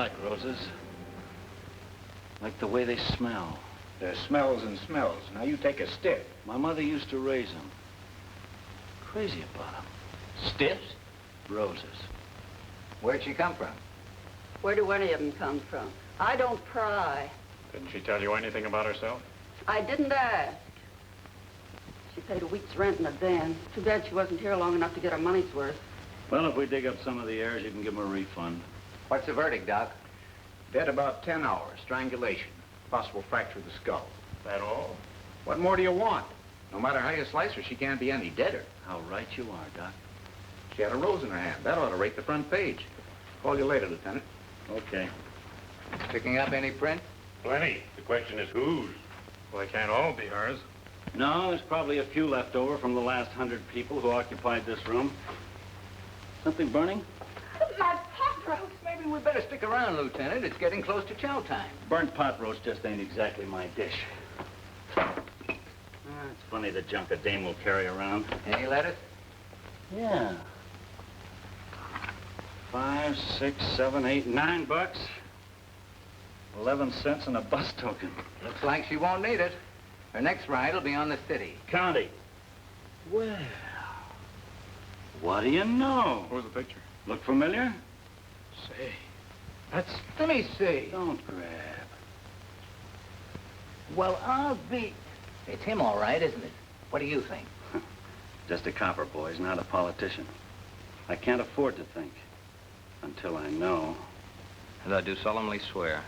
like roses. Like the way they smell. There's smells and smells. Now you take a stiff. My mother used to raise them. Crazy about them. Stiffs? Roses. Where'd she come from? Where do any of them come from? I don't pry. Didn't she tell you anything about herself? I didn't ask. She paid a week's rent in advance. Too bad she wasn't here long enough to get her money's worth. Well, if we dig up some of the heirs, you can give them a refund. What's the verdict, Doc? Dead about 10 hours. Strangulation. Possible fracture of the skull. That all? What more do you want? No matter how you slice her, she can't be any deader. How right you are, Doc. She had a rose in her hand. That ought to rate the front page. Call you later, Lieutenant. Okay. Picking up any print? Plenty. The question is whose? Well, they can't all be hers. No, there's probably a few left over from the last 100 people who occupied this room. Something burning? My pot roast. Maybe we better stick around, Lieutenant. It's getting close to chow time. Burnt pot roast just ain't exactly my dish. It's funny the junk a dame will carry around. Any lettuce? Yeah. 5, 6, 7, 8, 9 bucks. 11 cents and a bus token. Looks like she won't need it. Her next ride will be on the city. County. Well, what do you know? What was the picture? Look familiar? Say, That's... Let me see. Don't grab. Well, I'll be... It's him, all right, isn't it? What do you think? Just a copper, boys, not a politician. I can't afford to think until I know. And I do solemnly swear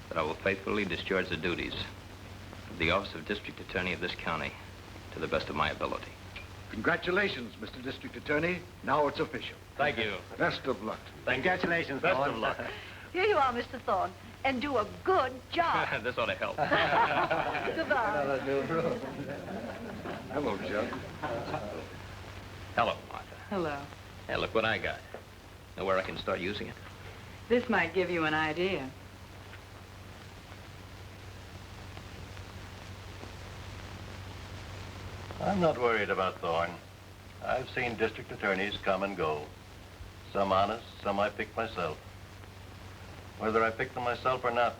that I will faithfully discharge the duties of the office of District Attorney of this county to the best of my ability. Congratulations, Mr. District Attorney. Now it's official. Thank you. Best of luck. Congratulations, Best of luck. Here you are, Mr. Thorne, and do a good job. This ought to help. Goodbye. Hello, Joe. Hello, Martha. Hello. Hey, look what I got. Know where I can start using it? This might give you an idea. I'm not worried about Thorne. I've seen district attorneys come and go. Some honest, some I picked myself. Whether I picked them myself or not,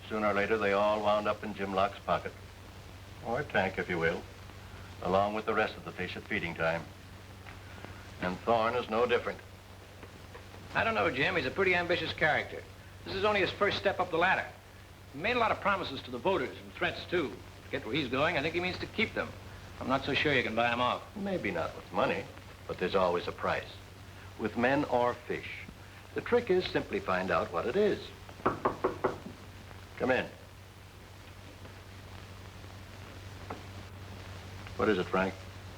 sooner or later they all wound up in Jim Locke's pocket. Or tank, if you will, along with the rest of the fish at feeding time. And Thorne is no different. I don't know, Jim. He's a pretty ambitious character. This is only his first step up the ladder. He made a lot of promises to the voters and threats, too. To get where he's going, I think he means to keep them. I'm not so sure you can buy him off. Maybe not with money, but there's always a price. With men or fish. The trick is simply find out what it is. Come in. What is it, Frank?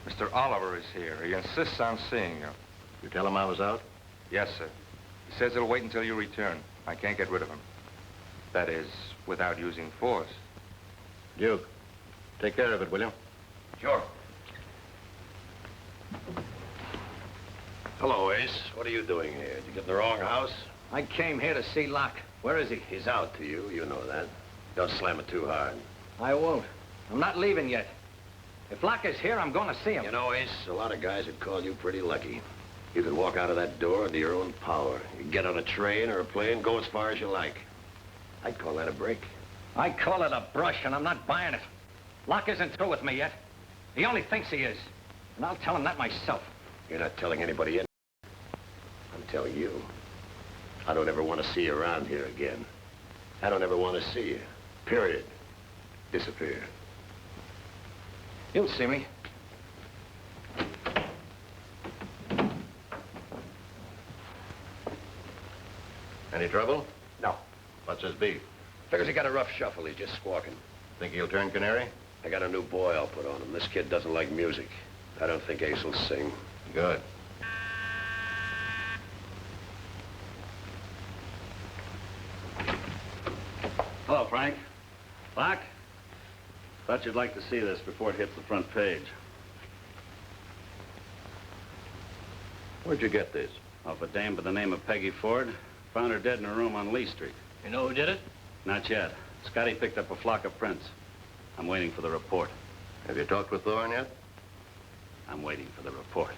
Mr. Oliver is here. He insists on seeing you. You tell him I was out? Yes, sir. He says he'll wait until you return. I can't get rid of him. That is, without using force. Duke, take care of it, will you? Sure. Hello, Ace. What are you doing here? Did you get in the wrong house? I came here to see Locke. Where is he? He's out to you. You know that. Don't slam it too hard. I won't. I'm not leaving yet. If Locke is here, I'm going to see him. You know, Ace, a lot of guys would call you pretty lucky. You could walk out of that door under your own power. You could get on a train or a plane, go as far as you like. I'd call that a break. I call it a brush, and I'm not buying it. Locke isn't through with me yet. He only thinks he is. And I'll tell him that myself. You're not telling anybody in. I'm telling you. I don't ever want to see you around here again. I don't ever want to see you. Period. Disappear. You'll see me. Any trouble? No. What's his beef? Figures he got a rough shuffle. He's just squawking. Think he'll turn canary? I got a new boy I'll put on him. This kid doesn't like music. I don't think Ace will sing. Good. Hello, Frank. Locke? Thought you'd like to see this before it hits the front page. Where'd you get this? Off a dame by the name of Peggy Ford. Found her dead in her room on Lee Street. You know who did it? Not yet. Scotty picked up a flock of prints. I'm waiting for the report. Have you talked with Thorne yet? I'm waiting for the report.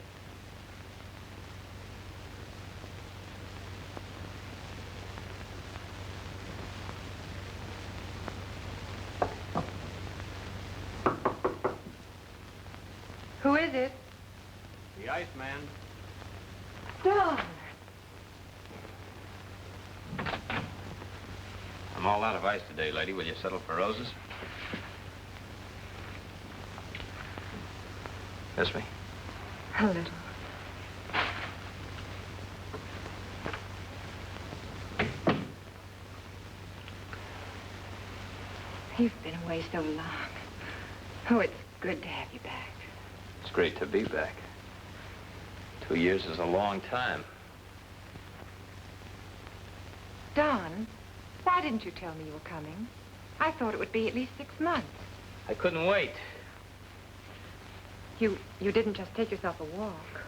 Who is it? The Iceman. Don. I'm all out of ice today, lady. Will you settle for roses? Miss me? A little. You've been away so long. Oh, it's good to have you back. It's great to be back. 2 years is a long time. Don, why didn't you tell me you were coming? I thought it would be at least 6 months. I couldn't wait. You didn't just take yourself a walk.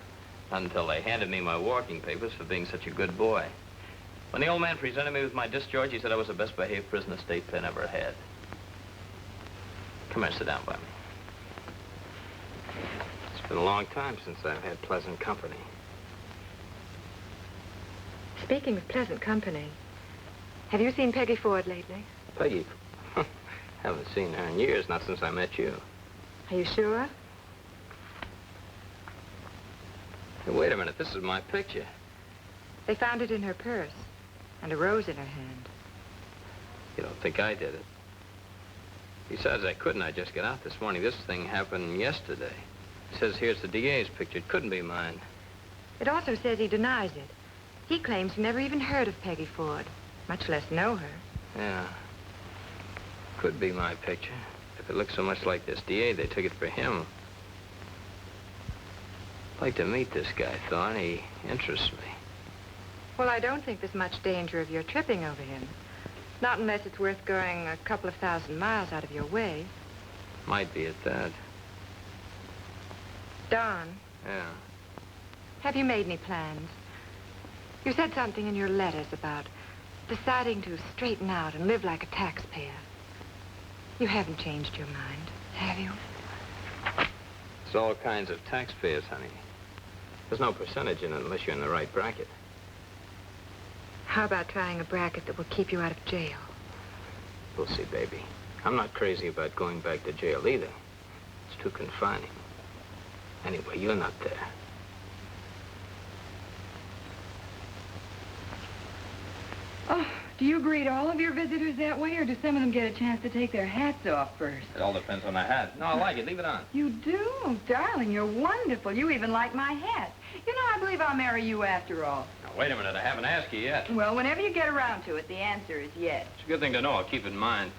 Not until they handed me my walking papers for being such a good boy. When the old man presented me with my discharge, he said I was the best behaved prisoner State Pen ever had. Come here, sit down by me. It's been a long time since I've had pleasant company. Speaking of pleasant company, have you seen Peggy Ford lately? Peggy? Haven't seen her in years, not since I met you. Are you sure? Hey, wait a minute, this is my picture. They found it in her purse and a rose in her hand. You don't think I did it? Besides, I just got out this morning. This thing happened yesterday. It says here's the DA's picture. It couldn't be mine. It also says he denies it. He claims he never even heard of Peggy Ford, much less know her. Yeah. Could be my picture. If it looks so much like this DA, they took it for him. I'd like to meet this guy, Thorne. He interests me. Well, I don't think there's much danger of your tripping over him. Not unless it's worth going a couple of 1,000 miles out of your way. Might be at that. Don. Yeah. Have you made any plans? You said something in your letters about deciding to straighten out and live like a taxpayer. You haven't changed your mind, have you? It's all kinds of taxpayers, honey. There's no percentage in it unless you're in the right bracket. How about trying a bracket that will keep you out of jail? We'll see, baby. I'm not crazy about going back to jail either. It's too confining. Anyway, you're not there. Oh, do you greet all of your visitors that way, or do some of them get a chance to take their hats off first? It all depends on the hat. No, I like it. Leave it on. You do? Darling, you're wonderful. You even like my hat. You know, I believe I'll marry you after all. Now, wait a minute. I haven't asked you yet. Well, whenever you get around to it, the answer is yes. It's a good thing to know. I'll keep it in mind.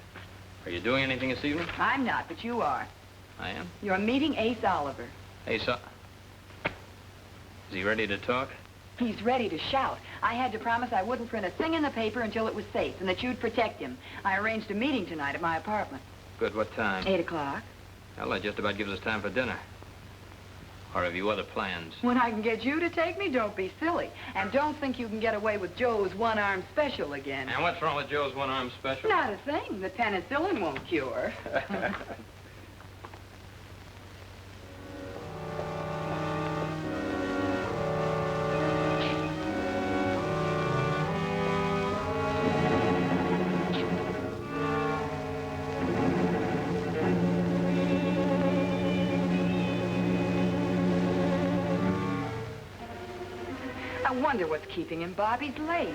Are you doing anything this evening? I'm not, but you are. I am? You're meeting Ace Oliver. Ace, is he ready to talk? He's ready to shout. I had to promise I wouldn't print a thing in the paper until it was safe and that you'd protect him. I arranged a meeting tonight at my apartment. Good. What time? 8 o'clock. Well, that just about gives us time for dinner. Or have you other plans? When I can get you to take me, don't be silly. And don't think you can get away with Joe's one-arm special again. And what's wrong with Joe's one-arm special? Not a thing. The penicillin won't cure. I wonder what's keeping him. Bobby's late.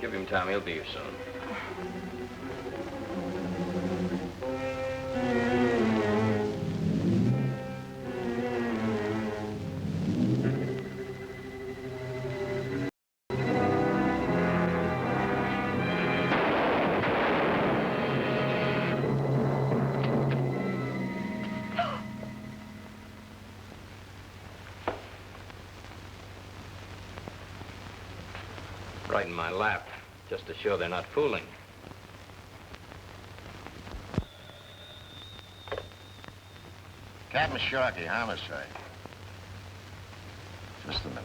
Give him time. He'll be here soon. Right in my lap, just to show they're not fooling. Captain Sharkey, homicide. Just a minute.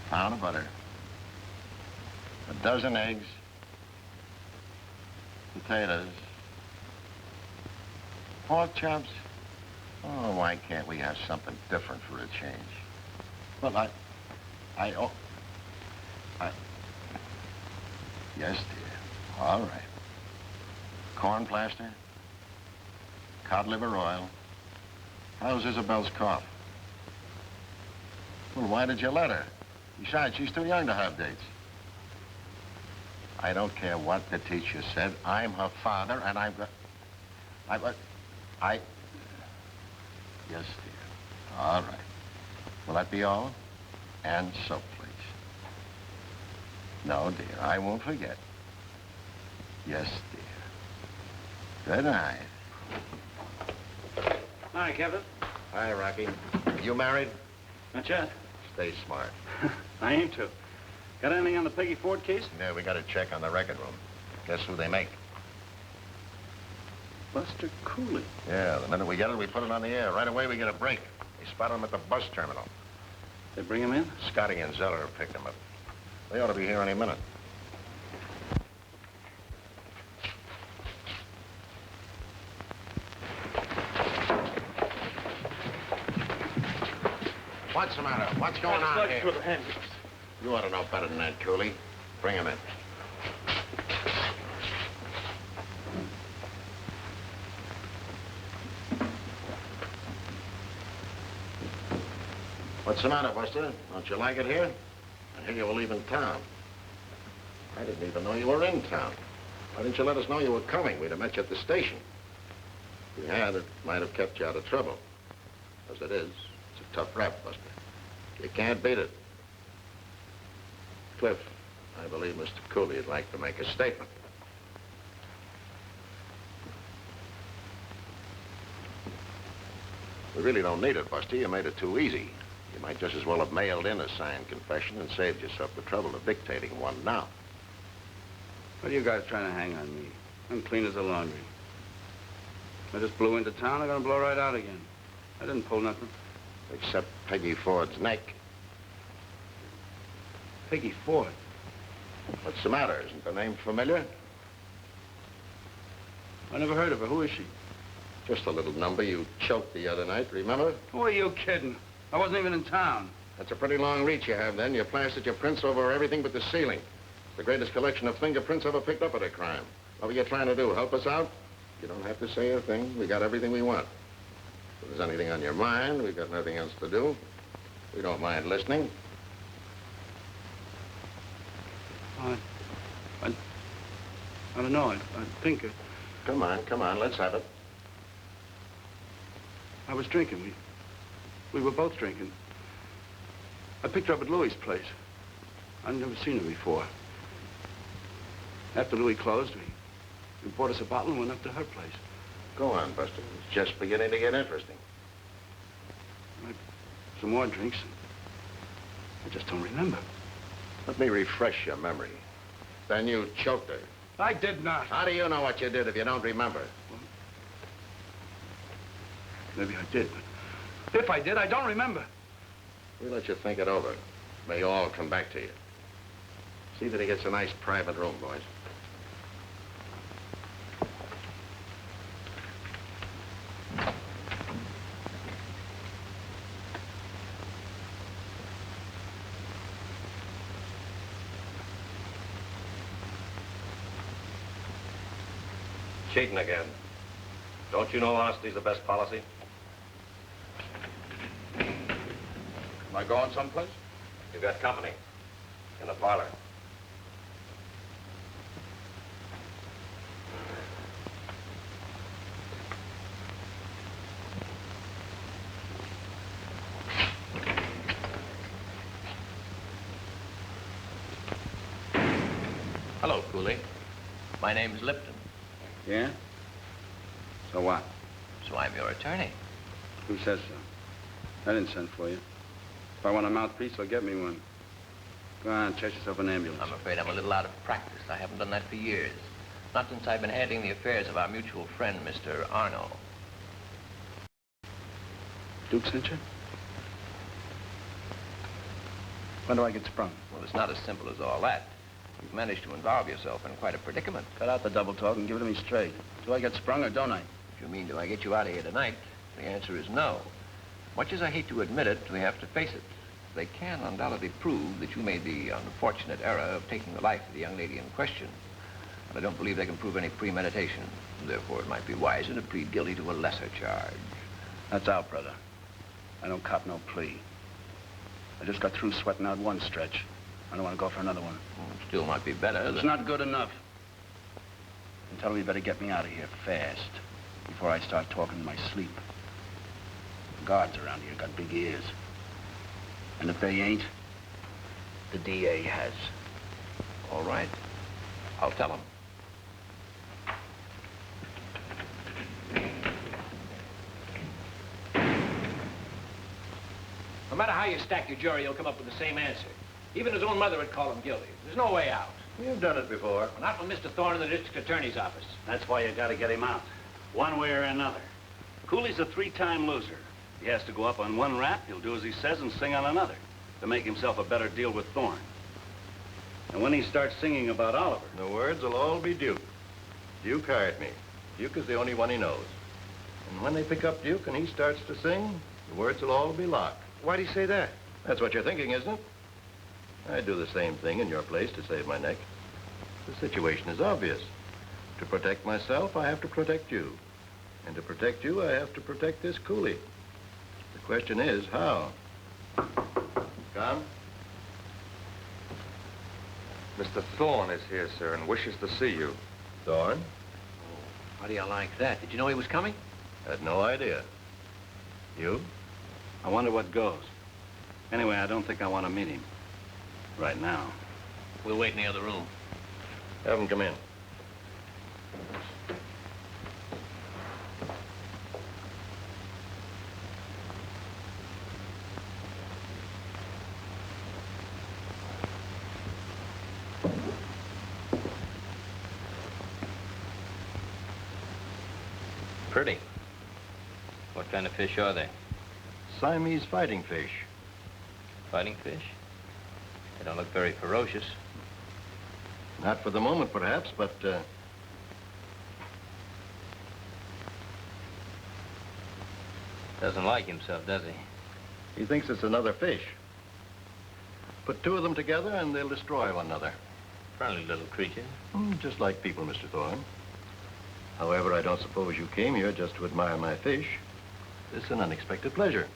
Pound of butter. A dozen eggs. Potatoes. Pork chops. Oh, why can't we have something different for a change? Well, Yes, dear. All right. Corn plaster, cod liver oil, How's Isabel's cough? Well, why did you let her? Besides, she's too young to have dates. I don't care what the teacher said. I'm her father, and I've got... Yes, dear. All right. Will that be all? And soap, please. No, dear, I won't forget. Yes, dear. Good night. Hi, Kevin. Hi, Rocky. You married? Not yet. Stay smart. I aim to. Got anything on the Peggy Ford case? Yeah, we got to check on the record room. Guess who they make? Buster Cooley. Yeah, the minute we get it, we put it on the air. Right away, we get a break. They spot him at the bus terminal. They bring him in? Scotty and Zeller picked him up. They ought to be here any minute. What's the matter? What's going on here? You ought to know better than that, Cooley. Bring him in. What's the matter, Buster? Don't you like it here? I hear you were leaving town. I didn't even know you were in town. Why didn't you let us know you were coming? We'd have met you at the station. If we had, it might have kept you out of trouble. As it is, it's a tough rap, Buster. You can't beat it. Cliff, I believe Mr. Cooley would like to make a statement. We really don't need it, Buster. You made it too easy. You might just as well have mailed in a signed confession and saved yourself the trouble of dictating one now. What are you guys trying to hang on me? I'm clean as a laundry. I just blew into town. I'm gonna blow right out again. I didn't pull nothing. Except Peggy Ford's neck. Peggy Ford? What's the matter? Isn't the name familiar? I never heard of her. Who is she? Just a little number you choked the other night, remember? Who are you kidding? I wasn't even in town. That's a pretty long reach you have, then. You plastered your prints over everything but the ceiling. It's the greatest collection of fingerprints ever picked up at a crime. What were you trying to do, help us out? You don't have to say a thing. We got everything we want. If there's anything on your mind, we've got nothing else to do. We don't mind listening. I don't know. I think... Come on, let's have it. I was drinking. We were both drinking. I picked her up at Louie's place. I'd never seen her before. After Louie closed, we bought us a bottle and went up to her place. Go on, Buster. It's just beginning to get interesting. Some more drinks. I just don't remember. Let me refresh your memory. Then you choked her. I did not. How do you know what you did if you don't remember? Well, maybe I did, but if I did, I don't remember. We let you think it over. May all come back to you. See that he gets a nice private room, boys. Cheating again. Don't you know honesty's the best policy? Am I going someplace? You've got company in the parlor. Hello, Cooley. My name's Lipton. Yeah? So what? So I'm your attorney. Who says so? I didn't send for you. If I want a mouthpiece, I'll get me one. Go on, chase yourself an ambulance. I'm afraid I'm a little out of practice. I haven't done that for years. Not since I've been handling the affairs of our mutual friend, Mr. Arno. Duke sent you? When do I get sprung? Well, it's not as simple as all that. You've managed to involve yourself in quite a predicament. Cut out the double talk and give it to me straight. Do I get sprung or don't I? If you mean, do I get you out of here tonight? The answer is no. Much as I hate to admit it, we have to face it. They can undoubtedly prove that you made the unfortunate error of taking the life of the young lady in question. But I don't believe they can prove any premeditation. Therefore, it might be wiser to plead guilty to a lesser charge. That's out, brother. I don't cop no plea. I just got through sweating out one stretch. I don't want to go for another one. Well, still might be better. It's not good enough. And tell him he better get me out of here fast before I start talking in my sleep. The guards around here got big ears. And if they ain't, the DA has. All right. I'll tell him. No matter how you stack your jury, you'll come up with the same answer. Even his own mother would call him guilty. There's no way out. You've done it before. Well, not with Mr. Thorne in the district attorney's office. That's why you gotta get him out, one way or another. Cooley's a three-time loser. He has to go up on one rap, he'll do as he says and sing on another to make himself a better deal with Thorne. And when he starts singing about Oliver... The words will all be Duke. Duke hired me. Duke is the only one he knows. And when they pick up Duke and he starts to sing, the words will all be Locke. Why do you say that? That's what you're thinking, isn't it? I'd do the same thing in your place to save my neck. The situation is obvious. To protect myself, I have to protect you. And to protect you, I have to protect this Cooley. The question is, how? Come. Mr. Thorne is here, sir, and wishes to see you. Thorne? How do you like that? Did you know he was coming? Had no idea. You? I wonder what goes. Anyway, I don't think I want to meet him. Right now. We'll wait in the other room. Have him come in. Pretty. What kind of fish are they? Siamese fighting fish. Fighting fish? They don't look very ferocious. Not for the moment, perhaps, but, Doesn't like himself, does he? he thinks it's another fish. Put two of them together and they'll destroy one another. Friendly little creature. Just like people, Mr. Thorne. However, I don't suppose you came here just to admire my fish. It's an unexpected pleasure.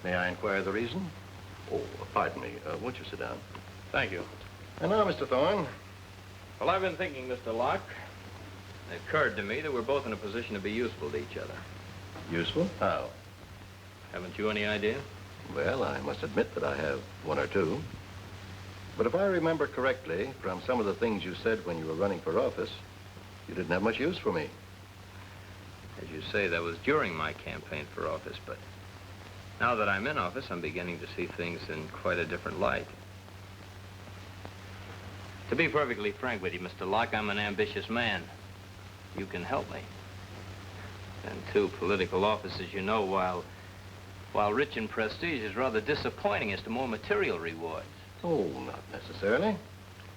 May I inquire the reason? Oh, pardon me. Won't you sit down? Thank you. And now, Mr. Thorne. Well, I've been thinking, Mr. Locke. It occurred to me that we're both in a position to be useful to each other. Useful? How? Haven't you any idea? Well, I must admit that I have one or two. But if I remember correctly, from some of the things you said when you were running for office, you didn't have much use for me. As you say, that was during my campaign for office, but now that I'm in office, I'm beginning to see things in quite a different light. To be perfectly frank with you, Mr. Locke, I'm an ambitious man. You can help me. And two political offices, you know, while rich in prestige, is rather disappointing as to more material rewards. Oh, not necessarily.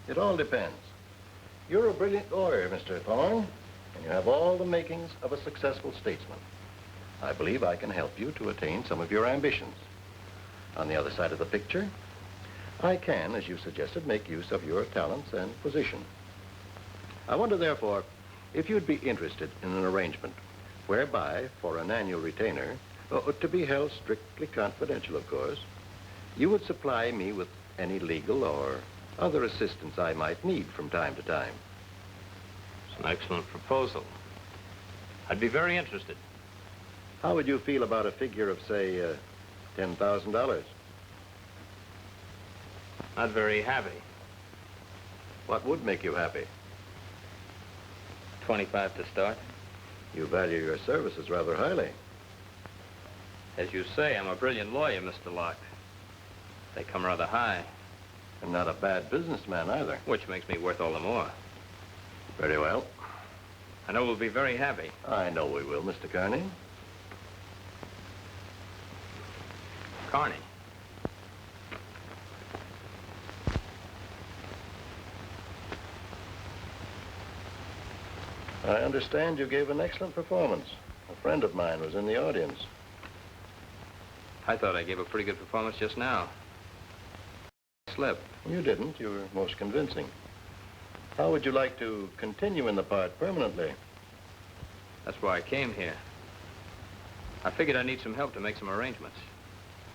It all depends. You're a brilliant lawyer, Mr. Thorne, and you have all the makings of a successful statesman. I believe I can help you to attain some of your ambitions. On the other side of the picture, I can, as you suggested, make use of your talents and position. I wonder, therefore, if you'd be interested in an arrangement whereby, for an annual retainer, to be held strictly confidential, of course, you would supply me with any legal or other assistance I might need from time to time. It's an excellent proposal. I'd be very interested. How would you feel about a figure of, say, $10,000? Not very happy. What would make you happy? 25 to start. You value your services rather highly. As you say, I'm a brilliant lawyer, Mr. Locke. They come rather high. And not a bad businessman either. Which makes me worth all the more. Very well. I know we'll be very happy. I know we will, Mr. Carney. Carney. I understand you gave an excellent performance. A friend of mine was in the audience. I thought I gave a pretty good performance just now. Slip. You didn't. You were most convincing. How would you like to continue in the part permanently? That's why I came here. I figured I'd need some help to make some arrangements.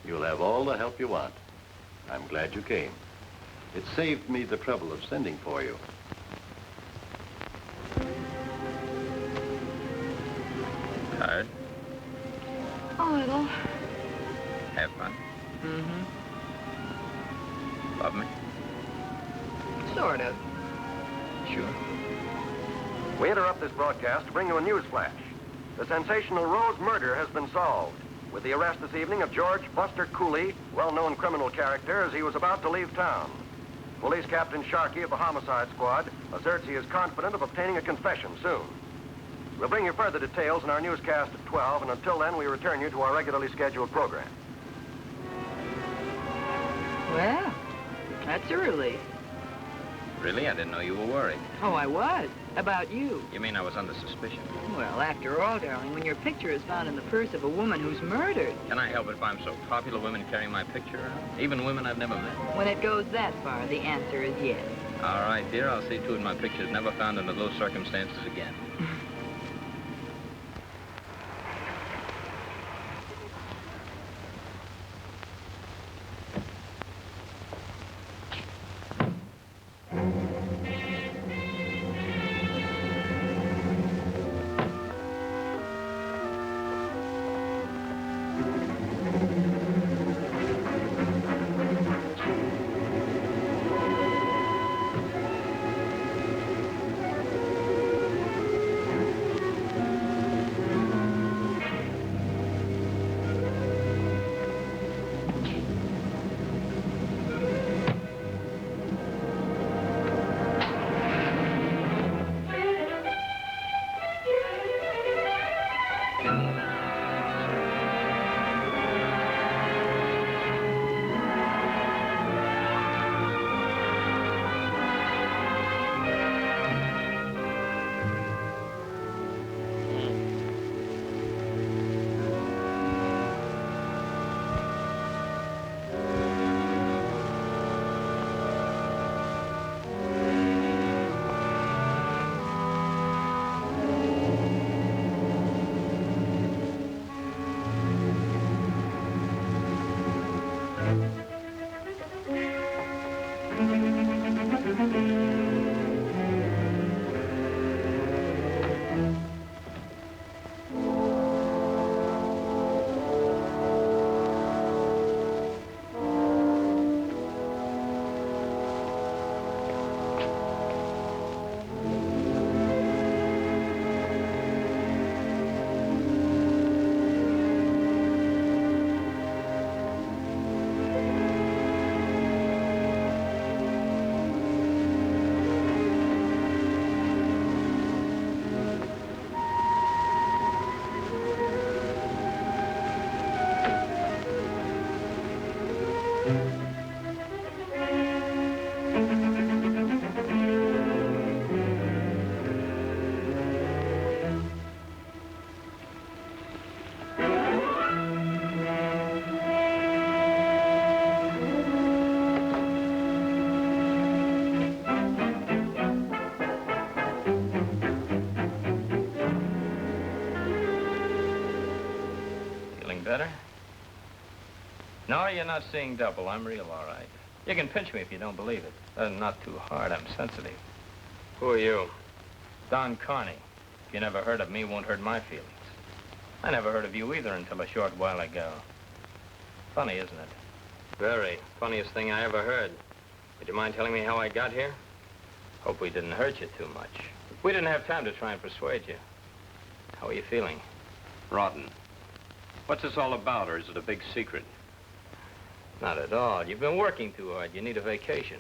You'll have all the help you want. I'm glad you came. It saved me the trouble of sending for you. Tired? A little. Have fun? Mm-hmm. Love me? Sort of. Sure. We interrupt this broadcast to bring you a news flash. The sensational Rose murder has been solved, with the arrest this evening of George Buster Cooley, well-known criminal character, as he was about to leave town. Police Captain Sharkey of the Homicide Squad asserts he is confident of obtaining a confession soon. We'll bring you further details in our newscast at 12, and until then, we return you to our regularly scheduled program. Well, that's a relief. Really? I didn't know you were worried. Oh, I was. About you. You mean I was under suspicion? Well, after all, darling, when your picture is found in the purse of a woman who's murdered. Can I help it if I'm so popular, women carrying my picture around? Even women I've never met? When it goes that far, the answer is yes. All right, dear. I'll see to it my picture's never found under those circumstances again. Better? No, you're not seeing double. I'm real, all right. You can pinch me if you don't believe it. Not too hard. I'm sensitive. Who are you? Don Carney. If you never heard of me, won't hurt my feelings. I never heard of you either until a short while ago. Funny, isn't it? Very. Funniest thing I ever heard. Would you mind telling me how I got here? Hope we didn't hurt you too much. We didn't have time to try and persuade you. How are you feeling? Rotten. What's this all about, or is it a big secret? Not at all. You've been working too hard. You need a vacation.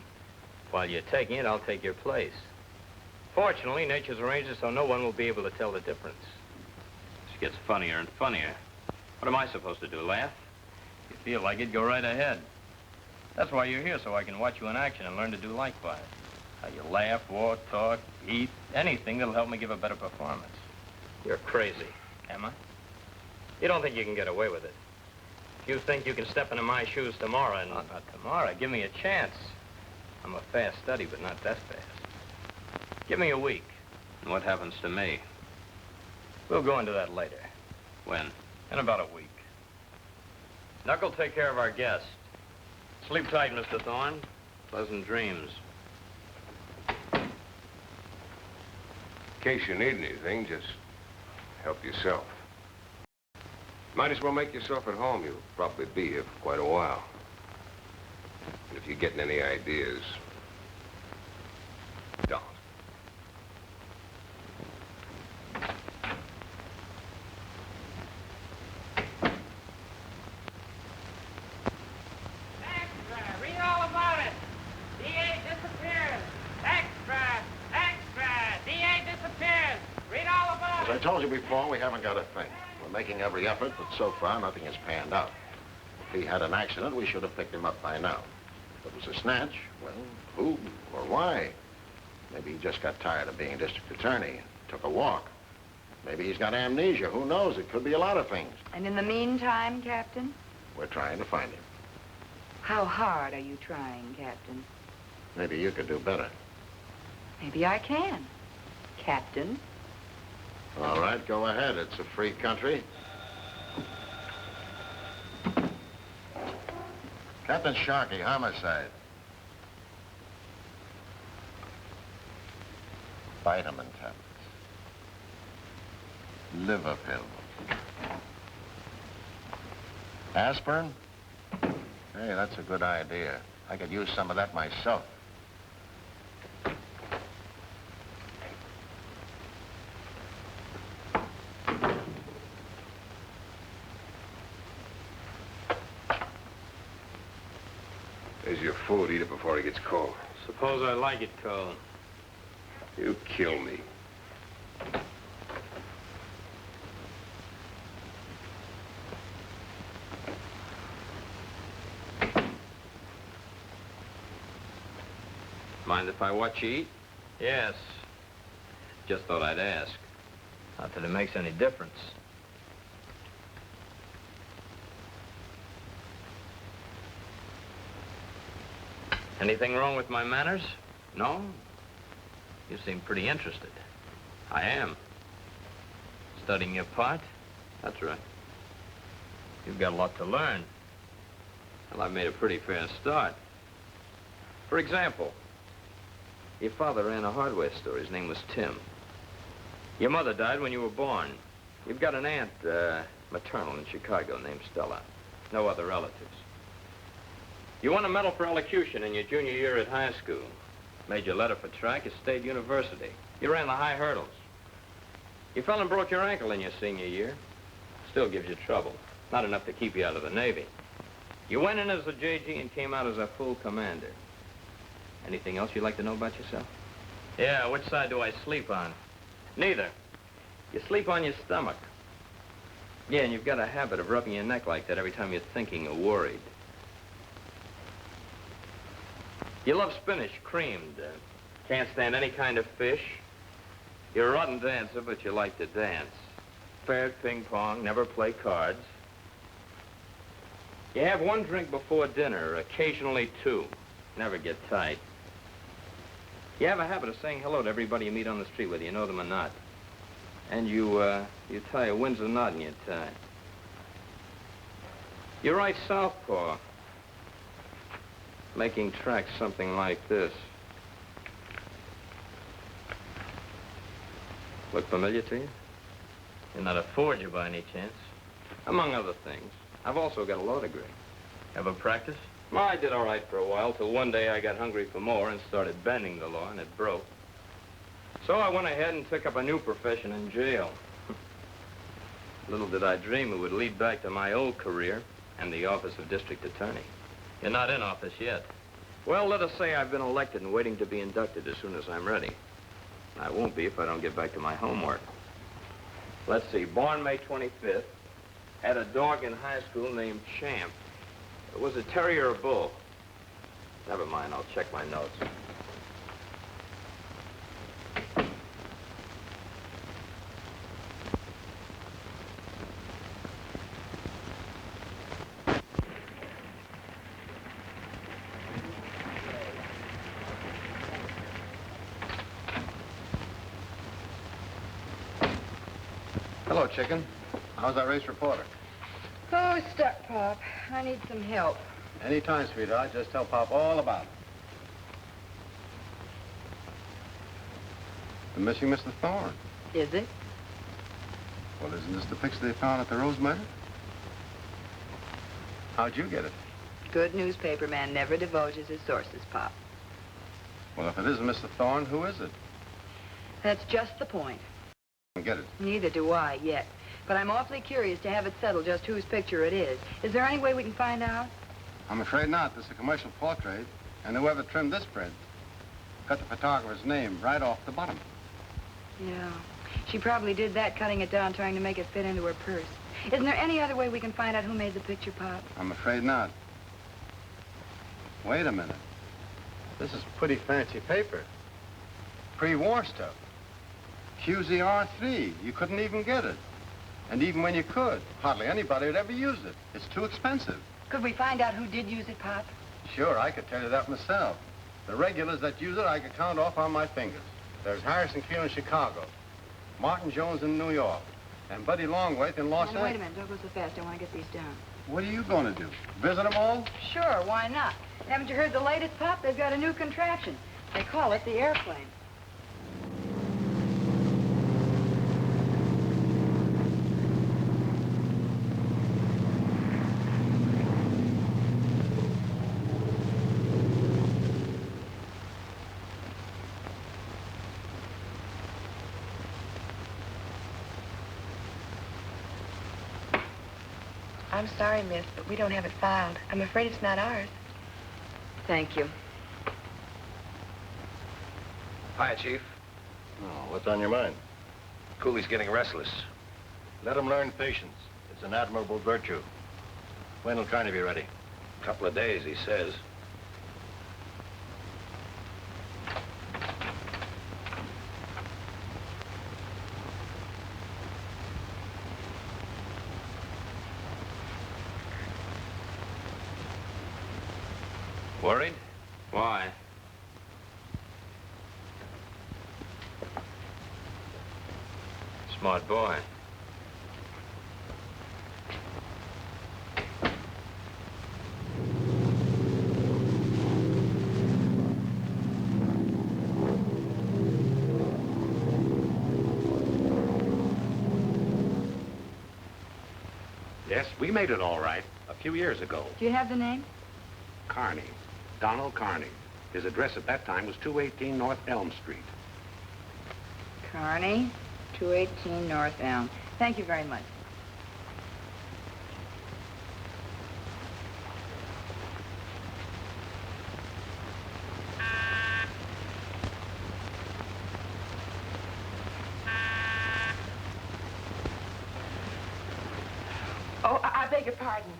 While you're taking it, I'll take your place. Fortunately, nature's arranged it so no one will be able to tell the difference. This gets funnier and funnier. What am I supposed to do, laugh? If you feel like it, go right ahead. That's why you're here, so I can watch you in action and learn to do likewise. How you laugh, walk, talk, eat, anything that'll help me give a better performance. You're crazy. Am I? You don't think you can get away with it. You think you can step into my shoes tomorrow and... Not tomorrow. Give me a chance. I'm a fast study, but not that fast. Give me a week. And what happens to me? We'll go into that later. When? In about a week. Knuckle, take care of our guest. Sleep tight, Mr. Thorne. Pleasant dreams. In case you need anything, just help yourself. Might as well make yourself at home. You'll probably be here for quite a while. And if you're getting any ideas, don't. Read all about it. DA disappears. Extra! Extra! DA disappears. Read all about As I told you before, we haven't got a thing. We're making every effort, but so far, nothing has panned out. If he had an accident, we should have picked him up by now. If it was a snatch, well, who or why? Maybe he just got tired of being district attorney and took a walk. Maybe he's got amnesia. Who knows? It could be a lot of things. And in the meantime, Captain? We're trying to find him. How hard are you trying, Captain? Maybe you could do better. Maybe I can, Captain. All right, go ahead. It's a free country. Captain Sharkey, homicide. Vitamin tablets. Liver pill. Aspirin? Hey, that's a good idea. I could use some of that myself. There's your food. Eat it before it gets cold. Suppose I like it cold. You kill me. Mind if I watch you eat? Yes. Just thought I'd ask. Not that it makes any difference. Anything wrong with my manners? No? You seem pretty interested. I am. Studying your part? That's right. You've got a lot to learn. Well, I've made a pretty fair start. For example, your father ran a hardware store. His name was Tim. Your mother died when you were born. You've got an aunt, maternal in Chicago named Stella. No other relatives. You won a medal for elocution in your junior year at high school. Made your letter for track at State University. You ran the high hurdles. You fell and broke your ankle in your senior year. Still gives you trouble. Not enough to keep you out of the Navy. You went in as a JG and came out as a full commander. Anything else you'd like to know about yourself? Yeah, which side do I sleep on? Neither. You sleep on your stomach. Yeah, and you've got a habit of rubbing your neck like that every time you're thinking or worried. You love spinach, creamed. Can't stand any kind of fish. You're a rotten dancer, but you like to dance. Fair at ping pong, never play cards. You have one drink before dinner, occasionally two. Never get tight. You have a habit of saying hello to everybody you meet on the street, whether you know them or not. And you tie a Windsor knot in your tie. You write southpaw. Making tracks something like this. Look familiar to you? You're not a forger by any chance? Among other things. I've also got a law degree. Ever practice? Well, I did all right for a while, till one day I got hungry for more and started bending the law, and it broke. So I went ahead and took up a new profession in jail. Little did I dream it would lead back to my old career and the office of district attorney. You're not in office yet. Well, let us say I've been elected and waiting to be inducted as soon as I'm ready. I won't be if I don't get back to my homework. Let's see, born May 25th, had a dog in high school named Champ. It was a terrier or bull. Never mind, I'll check my notes. Hello, chicken. How's that race reporter? Oh, stuck, Pop. I need some help. Anytime, sweetheart. Just tell Pop all about it. The missing Mr. Thorne. Is it? Well, isn't this the picture they found at the Rose murder? How'd you get it? Good newspaper man never divulges his sources, Pop. Well, if it isn't Mr. Thorne, who is it? That's just the point. I get it. Neither do I yet. But I'm awfully curious to have it settled just whose picture it is. Is there any way we can find out? I'm afraid not. This is a commercial portrait, and whoever trimmed this print cut the photographer's name right off the bottom. Yeah. She probably did that, cutting it down, trying to make it fit into her purse. Isn't there any other way we can find out who made the picture, Pop? I'm afraid not. Wait a minute. This is pretty fancy paper. Pre-war stuff. QZR3. You couldn't even get it. And even when you could, hardly anybody would ever use it. It's too expensive. Could we find out who did use it, Pop? Sure, I could tell you that myself. The regulars that use it, I could count off on my fingers. There's Harrison Q in Chicago, Martin Jones in New York, and Buddy Longwaith in Los Angeles. Wait a minute, don't go so fast. I want to get these down. What are you going to do? Visit them all? Sure, why not? Haven't you heard the latest, Pop? They've got a new contraption. They call it the airplane. I'm sorry, miss, but we don't have it filed. I'm afraid it's not ours. Thank you. Hi, Chief. Oh, what's on your mind? Cooley's getting restless. Let him learn patience. It's an admirable virtue. When will Carney be ready? A couple of days, he says. Worried? Why? Smart boy. Yes, we made it all right a few years ago. Do you have the name? Carney. Donald Carney. His address at that time was 218 North Elm Street. Carney, 218 North Elm. Thank you very much. Oh, I beg your pardon.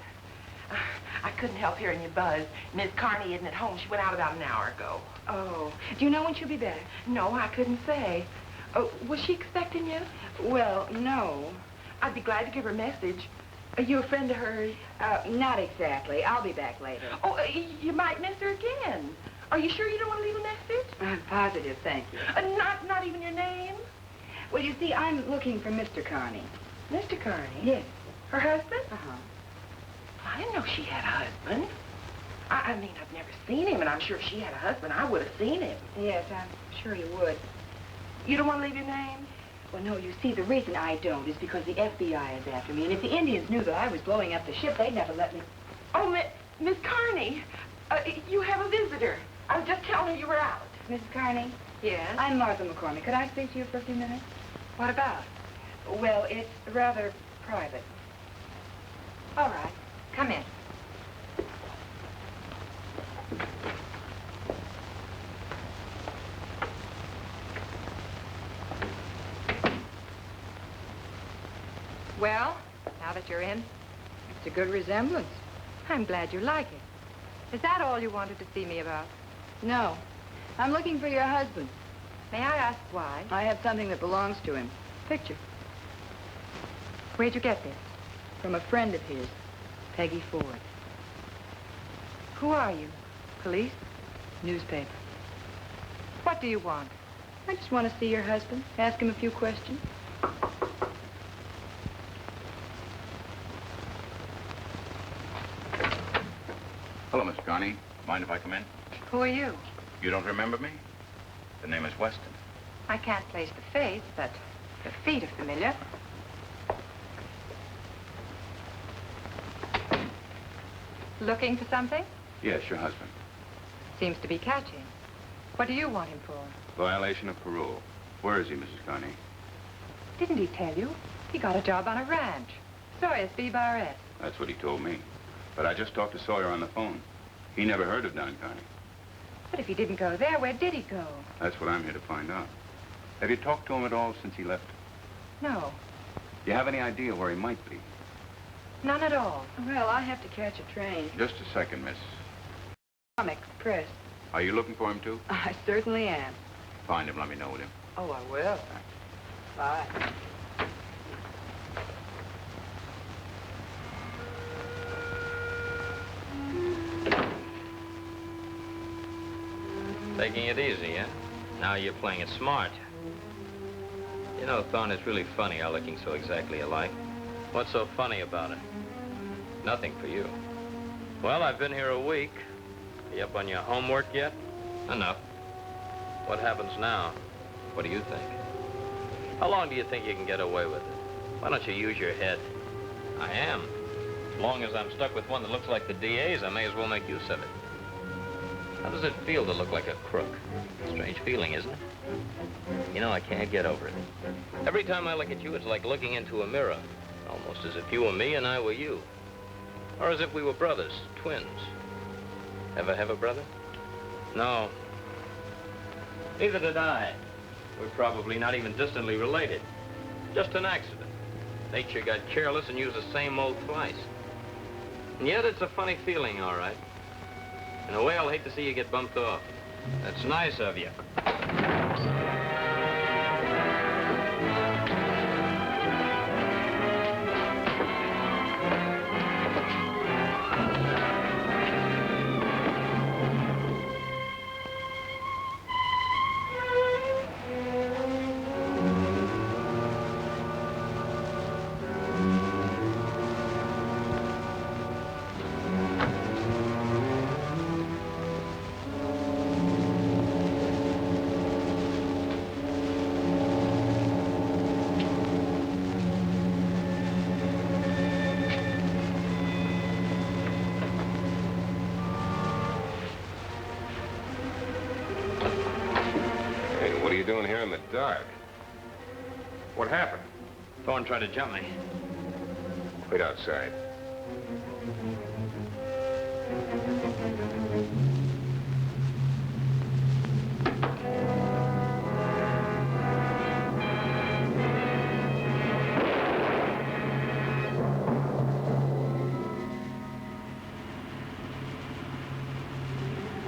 I couldn't help hearing you buzz. Miss Carney isn't at home. She went out about an hour ago. Oh, do you know when she'll be back? No, I couldn't say. Oh, was she expecting you? Well, no. I'd be glad to give her a message. Are you a friend of hers? Not exactly. I'll be back later. Oh, you might miss her again. Are you sure you don't want to leave a message? I'm positive, thank you. Not even your name? Well, you see, I'm looking for Mr. Carney. Mr. Carney? Yes. Her husband? Uh-huh. I didn't know she had a husband. I mean, I've never seen him, and I'm sure if she had a husband, I would have seen him. Yes, I'm sure you would. You don't want to leave your name? Well, no, you see, the reason I don't is because the FBI is after me, and if the Indians knew that I was blowing up the ship, they'd never let me... Oh, Miss Carney, you have a visitor. I was just telling her you were out. Miss Carney? Yes? I'm Martha McCormack. Could I speak to you for a few minutes? What about? Well, it's rather private. All right. Come in. Well, now that you're in, It's a good resemblance. I'm glad you like it. Is that all you wanted to see me about? No. I'm looking for your husband. May I ask why? I have something that belongs to him. Picture. Where'd you get this? From a friend of his, Peggy Ford. Who are you? Police? Newspaper. What do you want? I just want to see your husband, ask him a few questions. Hello, Miss Carney. Mind if I come in? Who are you? You don't remember me? The name is Weston. I can't place the face, but the feet are familiar. Looking for something? Yes, your husband. Seems to be catching. What do you want him for? Violation of parole. Where is he, Mrs. Carney? Didn't he tell you? He got a job on a ranch. Sawyer's B-Bar-S. That's what he told me. But I just talked to Sawyer on the phone. He never heard of Don Carney. But if he didn't go there, where did he go? That's what I'm here to find out. Have you talked to him at all since he left? No, Do you have any idea where he might be? none at all. Well, I have to catch a train. Just a second, miss. I'm express. Are you looking for him, too? I certainly am. Find him. Let me know with him. Oh, I will. Bye. Taking it easy, huh? Now you're playing it smart. You know, Thorne, it's really funny how looking so exactly alike. What's so funny about it? Nothing for you. Well, I've been here a week. You up on your homework yet? Enough. What happens now? What do you think? How long do you think you can get away with it? Why don't you use your head? I am. As long as I'm stuck with one that looks like the DA's, I may as well make use of it. How does it feel to look like a crook? Strange feeling, isn't it? You know, I can't get over it. Every time I look at you, it's like looking into a mirror. Almost as if you were me and I were you. Or as if we were brothers, twins. Ever have a brother? No. Neither did I. We're probably not even distantly related. Just an accident. Nature got careless and used the same mold twice. And yet it's a funny feeling, all right. In a way, I'll hate to see you get bumped off. That's nice of you. Doing here in the dark? What happened? Thorne tried to jump me. Wait outside.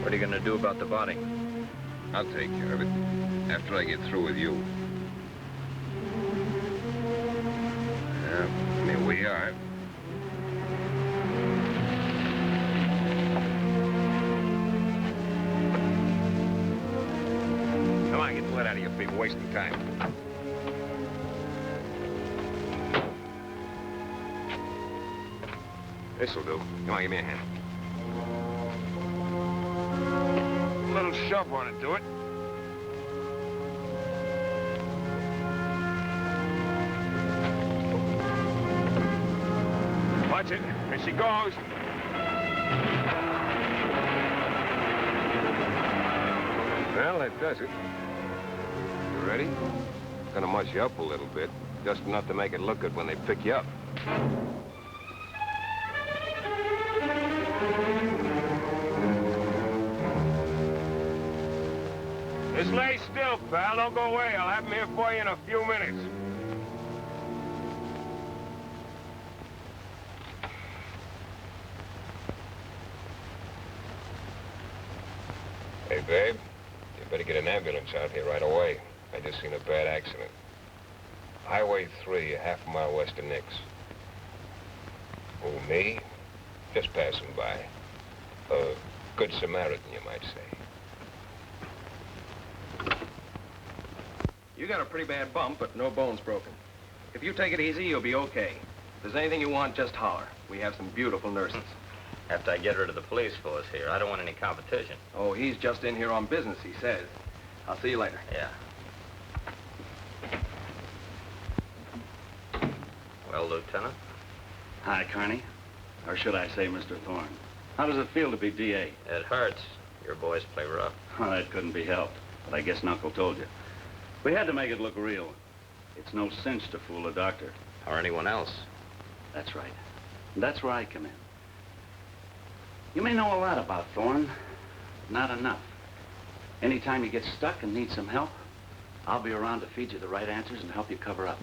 What are you going to do about the body? I'll take care of it after I get through with you. Here we are. Come on, get the lead out of your feet. We're wasting time. This'll do. Come on, give me a hand. A little shove on it, do it. Watch it. Here she goes. Well, that does it. You ready? Gonna mush you up a little bit, just enough to make it look good when they pick you up. Just lay still, pal. Don't go away. I'll have him here for you in a few minutes. Hey, babe, you better get an ambulance out here right away. I just seen a bad accident. Highway 3, a half a mile west of Nix. Oh, me? Just passing by. A good Samaritan, you might say. You got a pretty bad bump, but no bones broken. If you take it easy, you'll be okay. If there's anything you want, just holler. We have some beautiful nurses. After I get rid of the police force here, I don't want any competition. Oh, he's just in here on business, he says. I'll see you later. Yeah. Well, Lieutenant? Hi, Carney. Or should I say Mr. Thorne. How does it feel to be DA? It hurts. Your boys play rough. Oh, that couldn't be helped. But I guess Knuckle told you. We had to make it look real. It's no cinch to fool a doctor. Or anyone else. That's right. And that's where I come in. You may know a lot about Thorne. Not enough. Anytime you get stuck and need some help, I'll be around to feed you the right answers and help you cover up.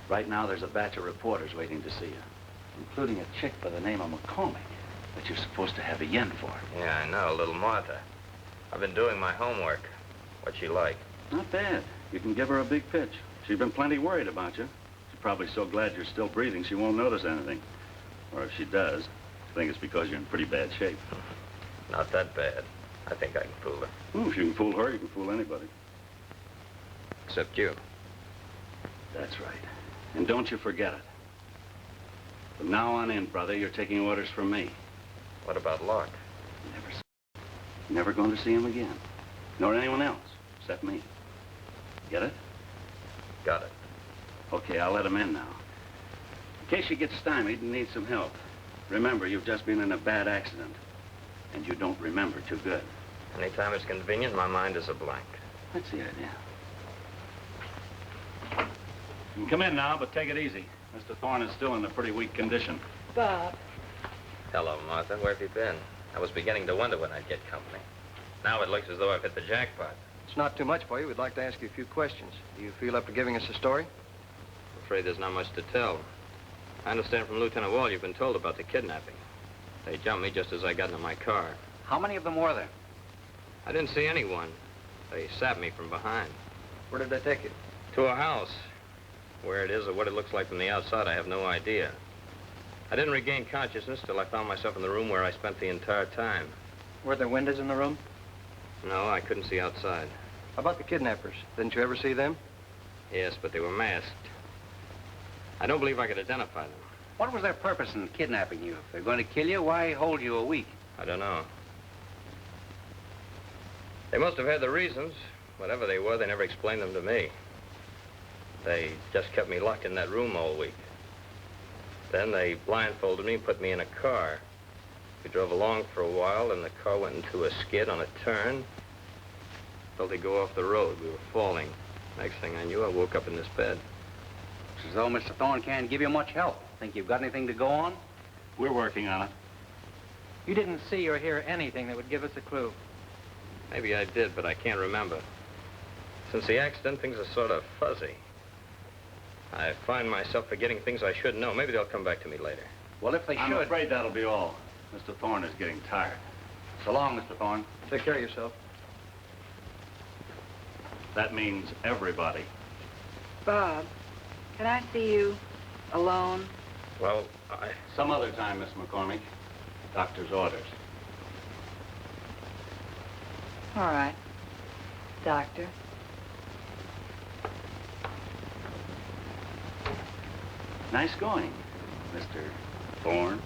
Right now, there's a batch of reporters waiting to see you, including a chick by the name of McCormack that you're supposed to have a yen for. Yeah, I know, little Martha. I've been doing my homework. What's she like? Not bad. You can give her a big pitch. She's been plenty worried about you. She's probably so glad you're still breathing she won't notice anything. Or if she does, I think it's because you're in pretty bad shape. Not that bad. I think I can fool her. Well, if you can fool her, you can fool anybody. Except you. That's right. And don't you forget it. From now on in, brother, you're taking orders from me. What about Locke? Never going to see him again. Nor anyone else, except me. Get it? Got it. Okay, I'll let him in now. In case you get stymied and need some help, remember, you've just been in a bad accident. And you don't remember too good. Anytime it's convenient, my mind is a blank. That's the idea. You can come in now, but take it easy. Mr. Thorne is still in a pretty weak condition. Bob. Hello, Martha. Where have you been? I was beginning to wonder when I'd get company. Now it looks as though I've hit the jackpot. It's not too much for you. We'd like to ask you a few questions. Do you feel up to giving us a story? I'm afraid there's not much to tell. I understand from Lieutenant Wall you've been told about the kidnapping. They jumped me just as I got into my car. How many of them were there? I didn't see anyone. They sapped me from behind. Where did they take you? To a house. Where it is or what it looks like from the outside, I have no idea. I didn't regain consciousness till I found myself in the room where I spent the entire time. Were there windows in the room? No, I couldn't see outside. How about the kidnappers? Didn't you ever see them? Yes, but they were masked. I don't believe I could identify them. What was their purpose in kidnapping you? If they're going to kill you, why hold you a week? I don't know. They must have had the reasons. Whatever they were, they never explained them to me. They just kept me locked in that room all week. Then they blindfolded me and put me in a car. We drove along for a while, and the car went into a skid on a turn. Felt it go off the road. We were falling. Next thing I knew, I woke up in this bed. It's as though Mr. Thorne can't give you much help. Think you've got anything to go on? We're working on it. You didn't see or hear anything that would give us a clue. Maybe I did, but I can't remember. Since the accident, things are sort of fuzzy. I find myself forgetting things I should know. Maybe they'll come back to me later. Well, if they I'm should... afraid that'll be all. Mr. Thorne is getting tired. So long, Mr. Thorne. Take care of yourself. That means everybody. Bob, can I see you alone? Well, Some other time, Miss McCormack. Doctor's orders. All right. Doctor. Nice going, Mr. Thorne.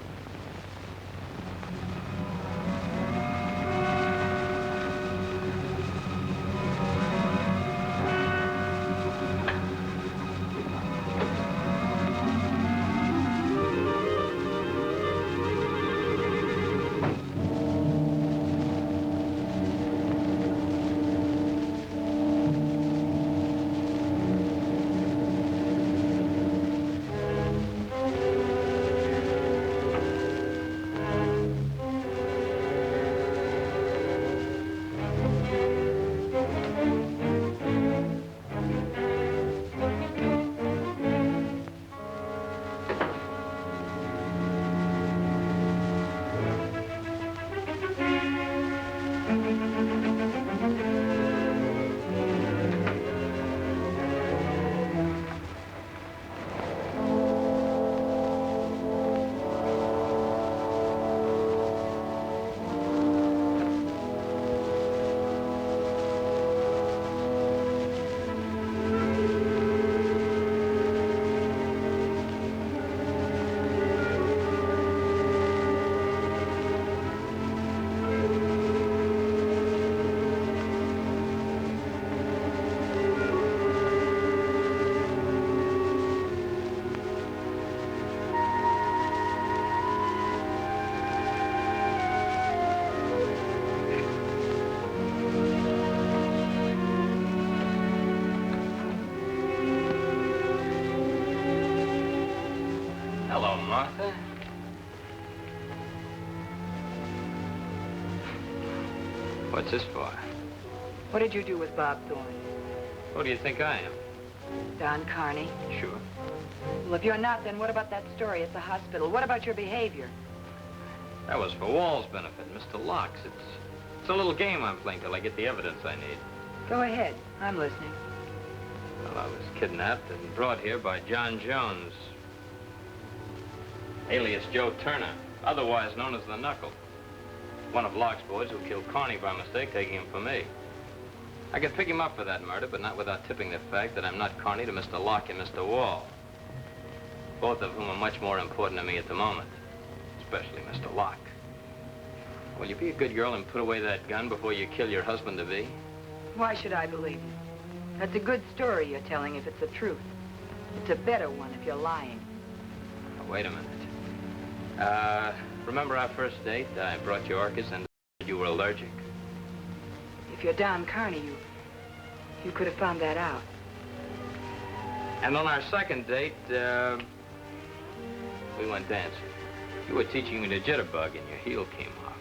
What's this for? What did you do with Bob Thorne? Who do you think I am? Don Carney? Sure. Well, if you're not, then what about that story at the hospital? What about your behavior? That was for Wall's benefit, Mr. Locke's. It's a little game I'm playing till I get the evidence I need. Go ahead. I'm listening. Well, I was kidnapped and brought here by John Jones, alias Joe Turner, otherwise known as the Knuckle. One of Locke's boys who killed Carney by mistake, taking him for me. I could pick him up for that murder, but not without tipping the fact that I'm not Carney to Mr. Locke and Mr. Wall, both of whom are much more important to me at the moment, especially Mr. Locke. Will you be a good girl and put away that gun before you kill your husband-to-be? Why should I believe you? That's a good story you're telling if it's the truth. It's a better one if you're lying. Now, wait a minute. Remember our first date? I brought you orchids and you were allergic. If you're Don Carney, you could have found that out. And on our second date, we went dancing. You were teaching me the jitterbug and your heel came off.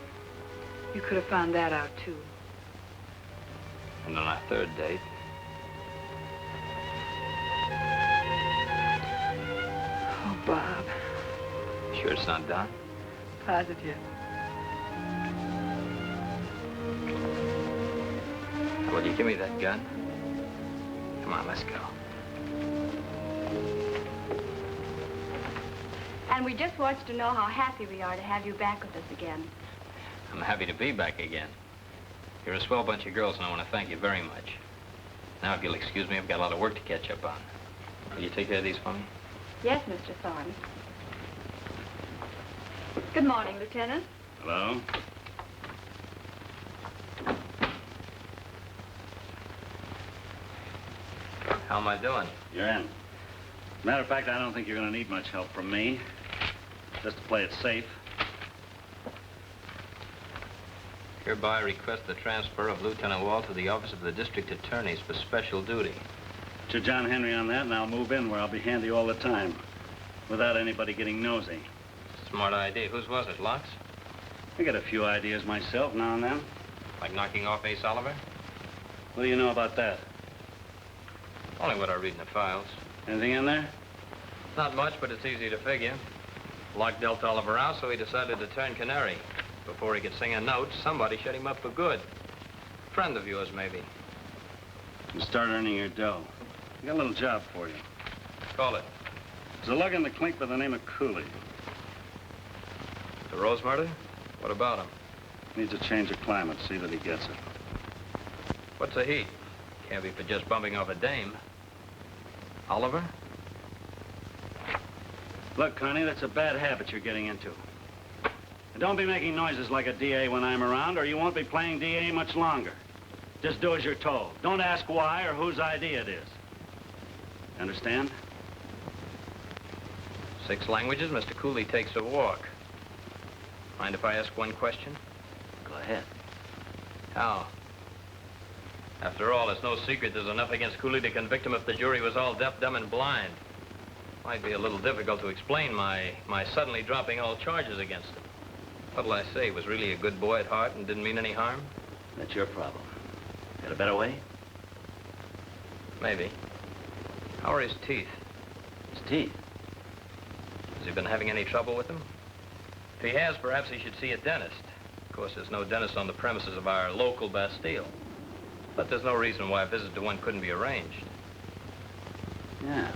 You could have found that out, too. And on our third date... Oh, Bob. Sure it's not Don? Positive. Will you give me that gun? Come on, let's go. And we just want you to know how happy we are to have you back with us again. I'm happy to be back again. You're a swell bunch of girls, and I want to thank you very much. Now, if you'll excuse me, I've got a lot of work to catch up on. Will you take care of these for me? Yes, Mr. Thorne. Good morning, Lieutenant. Hello? How am I doing? You're in. Matter of fact, I don't think you're going to need much help from me. Just to play it safe. Hereby request the transfer of Lieutenant Wall to the office of the district attorneys for special duty. Put your John Henry on that, and I'll move in where I'll be handy all the time, without anybody getting nosy. Smart idea. Whose was it, Locke's? I get a few ideas myself now and then. Like knocking off Ace Oliver? What do you know about that? Only what I read in the files. Anything in there? Not much, but it's easy to figure. Locke dealt Oliver out, so he decided to turn canary. Before he could sing a note, somebody shut him up for good. Friend of yours, maybe. You start earning your dough. I got a little job for you. Call it. There's a lug in the clink by the name of Cooley. The Rose murder? What about him? Needs a change of climate, see that he gets it. What's the heat? Can't be for just bumping off a dame. Oliver? Look, Carney, that's a bad habit you're getting into. And don't be making noises like a DA when I'm around, or you won't be playing DA much longer. Just do as you're told. Don't ask why or whose idea it is. Understand? 6 languages, Mr. Cooley takes a walk. Mind if I ask one question? Go ahead. How? After all, it's no secret there's enough against Cooley to convict him if the jury was all deaf, dumb, and blind. Might be a little difficult to explain my suddenly dropping all charges against him. What'll I say? He was really a good boy at heart and didn't mean any harm? That's your problem. Got a better way? Maybe. How are his teeth? His teeth? Has he been having any trouble with them? If he has, perhaps he should see a dentist. Of course, there's no dentist on the premises of our local Bastille. But there's no reason why a visit to one couldn't be arranged. Yeah,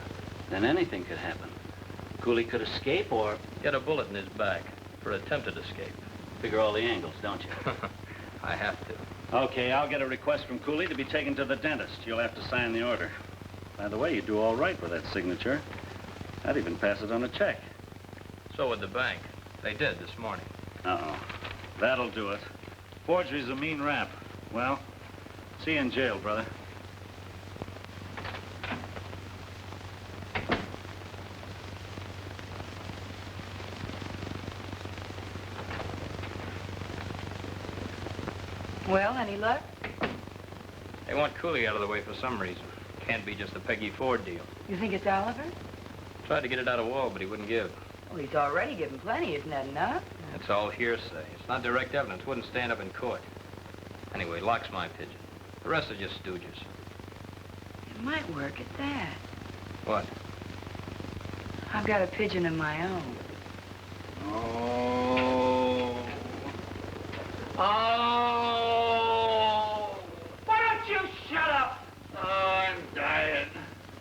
then anything could happen. Cooley could escape or... Get a bullet in his back for attempted escape. Figure all the angles, don't you? I have to. Okay, I'll get a request from Cooley to be taken to the dentist. You'll have to sign the order. By the way, you do all right with that signature. I'd even pass it on a check. So would the bank. They did this morning. Uh-oh. That'll do it. Forgery's a mean rap. Well, see you in jail, brother. Well, any luck? They want Cooley out of the way for some reason. Can't be just the Peggy Ford deal. You think it's Oliver? Tried to get it out of Wall, but he wouldn't give. Well, he's already given plenty. Isn't that enough? It's all hearsay. It's not direct evidence. Wouldn't stand up in court. Anyway, Locke's my pigeon. The rest are just stooges. It might work at that. What? I've got a pigeon of my own. Oh. Oh. Why don't you shut up? Oh, I'm dying.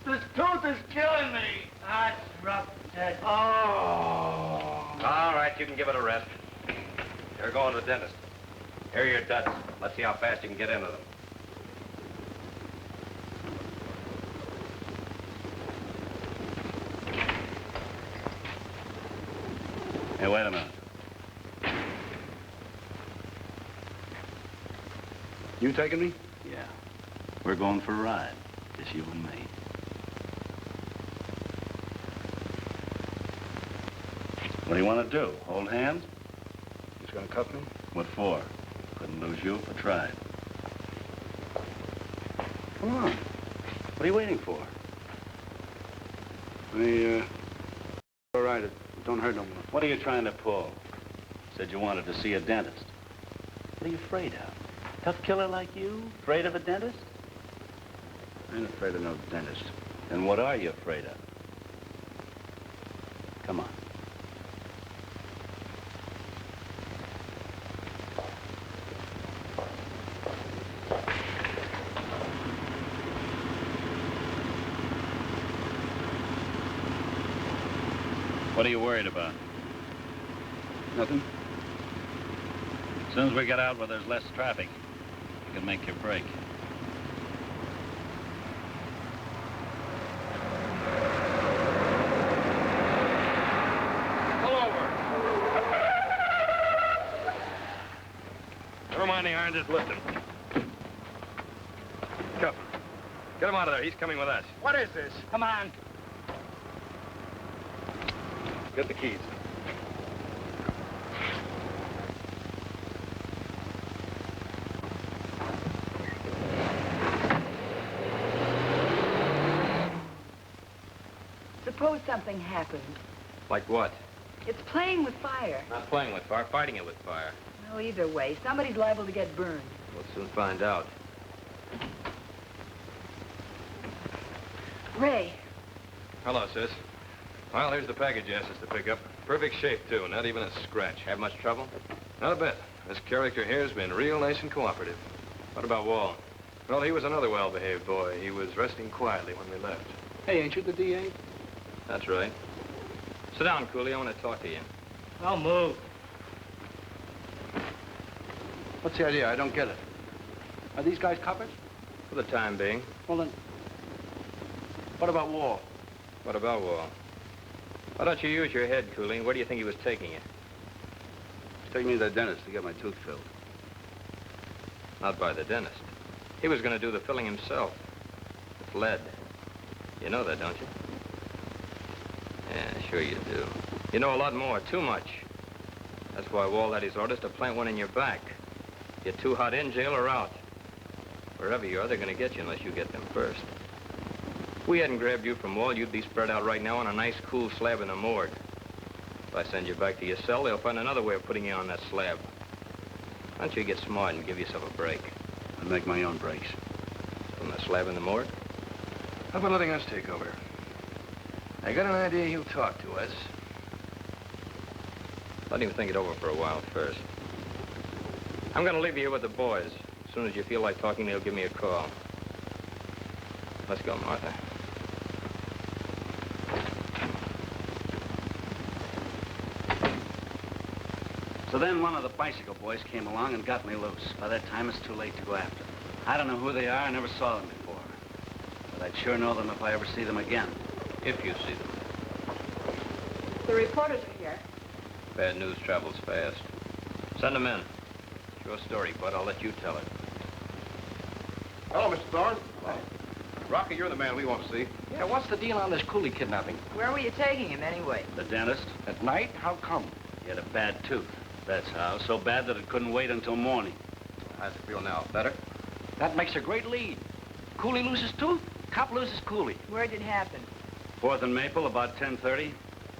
This tooth is killing me. That's rough, Ted. Oh. All right, you can give it a rest. You're going to the dentist. Here are your duds. Let's see how fast you can get into them. Hey, wait a minute. You taking me? Yeah. We're going for a ride. Just you and me. What do you want to do? Hold hands? He's gonna cuff me? What for? Couldn't lose you if I tried. Come on. What are you waiting for? All right, it don't hurt no more. What are you trying to pull? Said you wanted to see a dentist. What are you afraid of? Tough killer like you? Afraid of a dentist? I ain't afraid of no dentist. Then what are you afraid of? Come on. What are you worried about? Nothing. As soon as we get out where there's less traffic, you can make your break. Pull over. Never mind the iron, just lift him. Cuff him. Get him out of there. He's coming with us. What is this? Come on. Get the keys. Suppose something happens. Like what? It's playing with fire. Not playing with fire, fighting it with fire. Well, either way, somebody's liable to get burned. We'll soon find out. Ray, Hello, sis. Well, here's the package you asked us to pick up. Perfect shape, too, not even a scratch. Have much trouble? Not a bit. This character here's been real nice and cooperative. What about Wall? Well, he was another well-behaved boy. He was resting quietly when we left. Hey, ain't you the DA? That's right. Sit down, Cooley. I want to talk to you. I'll move. What's the idea? I don't get it. Are these guys coppers? For the time being. Well, then, what about Wall? What about Wall? Why don't you use your head, Cooley? Where do you think he was taking you? He's taking me to the dentist to get my tooth filled. Not by the dentist. He was going to do the filling himself. With lead. You know that, don't you? Yeah, sure you do. You know a lot more, too much. That's why Wall had his orders to plant one in your back. You're too hot in jail or out. Wherever you are, they're going to get you unless you get them first. If we hadn't grabbed you from Wall, you'd be spread out right now on a nice, cool slab in the morgue. If I send you back to your cell, they'll find another way of putting you on that slab. Why don't you get smart and give yourself a break? I make my own breaks. From the slab in the morgue? How about letting us take over? I got an idea he'll talk to us. Let him think it over for a while first. I'm going to leave you here with the boys. As soon as you feel like talking, they'll give me a call. Let's go, Martha. So then one of the bicycle boys came along and got me loose. By that time, it's too late to go after them. I don't know who they are. I never saw them before. But I'd sure know them if I ever see them again. If you see them. The reporters are here. Bad news travels fast. Send them in. It's your story, Bud. I'll let you tell it. Hello, Mr. Thorne. Rocky, you're the man we want to see. Yeah, what's the deal on this Cooley kidnapping? Where were you taking him anyway? The dentist? At night? How come? He had a bad tooth. That's how. So bad that it couldn't wait until morning. How's it feel now? Better? That makes a great lead. Cooley loses tooth, cop loses Cooley. Where'd it happen? 4th and Maple, about 10:30.